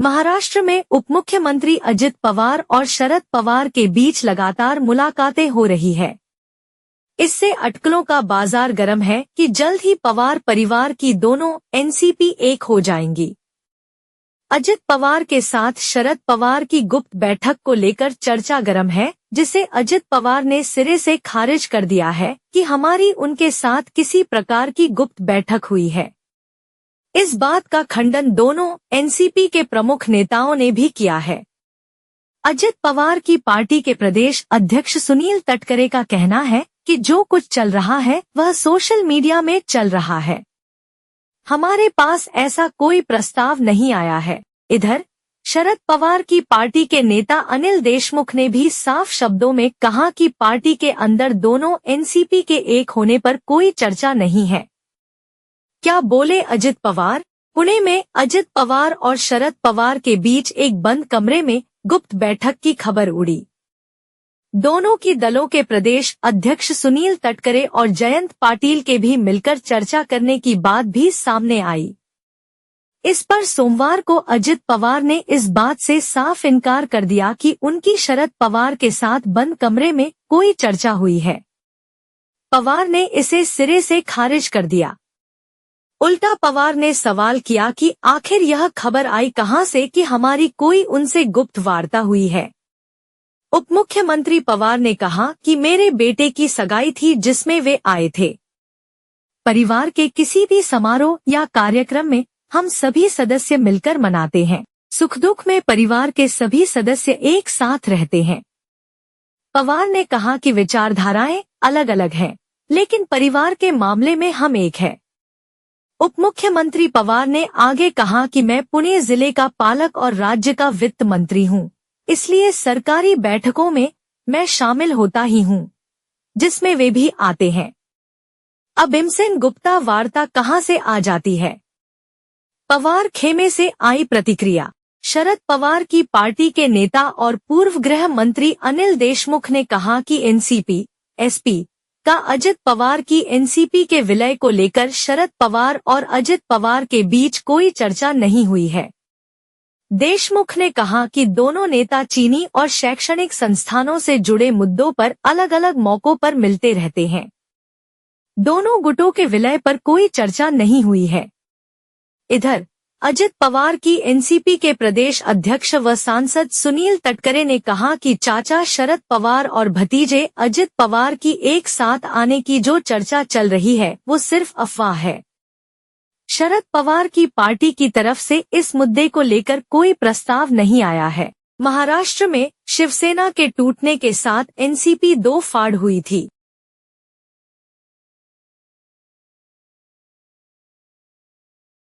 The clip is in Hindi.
महाराष्ट्र में उपमुख्यमंत्री अजित पवार और शरद पवार के बीच लगातार मुलाकातें हो रही है। इससे अटकलों का बाजार गर्म है कि जल्द ही पवार परिवार की दोनों एनसीपी एक हो जाएंगी। अजित पवार के साथ शरद पवार की गुप्त बैठक को लेकर चर्चा गर्म है, जिसे अजित पवार ने सिरे से खारिज कर दिया है कि हमारी उनके साथ किसी प्रकार की गुप्त बैठक हुई है। इस बात का खंडन दोनों एनसीपी के प्रमुख नेताओं ने भी किया है। अजित पवार की पार्टी के प्रदेश अध्यक्ष सुनील तटकरे का कहना है कि जो कुछ चल रहा है वह सोशल मीडिया में चल रहा है। हमारे पास ऐसा कोई प्रस्ताव नहीं आया है। इधर शरद पवार की पार्टी के नेता अनिल देशमुख ने भी साफ शब्दों में कहा कि पार्टी के अंदर दोनों एनसीपी के एक होने पर कोई चर्चा नहीं है। क्या बोले अजित पवार? पुणे में अजित पवार और शरद पवार के बीच एक बंद कमरे में गुप्त बैठक की खबर उड़ी। दोनों की दलों के प्रदेश अध्यक्ष सुनील तटकरे और जयंत पाटिल के भी मिलकर चर्चा करने की बात भी सामने आई। इस पर सोमवार को अजित पवार ने इस बात से साफ इनकार कर दिया कि उनकी शरद पवार के साथ बंद कमरे में कोई चर्चा हुई है। पवार ने इसे सिरे से खारिज कर दिया। उल्टा पवार ने सवाल किया कि आखिर यह खबर आई कहां से कि हमारी कोई उनसे गुप्त वार्ता हुई है। उपमुख्यमंत्री पवार ने कहा कि मेरे बेटे की सगाई थी जिसमें वे आए थे। परिवार के किसी भी समारोह या कार्यक्रम में हम सभी सदस्य मिलकर मनाते हैं। सुख दुख में परिवार के सभी सदस्य एक साथ रहते हैं। पवार ने कहा कि विचारधाराएं अलग अलग हैं, लेकिन परिवार के मामले में हम एक हैं। उपमुख्यमंत्री पवार ने आगे कहा कि मैं पुणे जिले का पालक और राज्य का वित्त मंत्री हूं, इसलिए सरकारी बैठकों में मैं शामिल होता ही हूं, जिसमें वे भी आते हैं। अब भीमसेन गुप्ता वार्ता कहां से आ जाती है? पवार खेमे से आई प्रतिक्रिया। शरद पवार की पार्टी के नेता और पूर्व गृह मंत्री अनिल देशमुख ने कहा कि एनसीपी एसपी का अजित पवार की एनसीपी के विलय को लेकर शरद पवार और अजित पवार के बीच कोई चर्चा नहीं हुई है। देशमुख ने कहा कि दोनों नेता चीनी और शैक्षणिक संस्थानों से जुड़े मुद्दों पर अलग अलग मौकों पर मिलते रहते हैं। दोनों गुटों के विलय पर कोई चर्चा नहीं हुई है। इधर अजित पवार की एनसीपी के प्रदेश अध्यक्ष व सांसद सुनील तटकरे ने कहा कि चाचा शरद पवार और भतीजे अजित पवार की एक साथ आने की जो चर्चा चल रही है वो सिर्फ अफवाह है। शरद पवार की पार्टी की तरफ से इस मुद्दे को लेकर कोई प्रस्ताव नहीं आया है। महाराष्ट्र में शिवसेना के टूटने के साथ एनसीपी दो फाड़ हुई थी।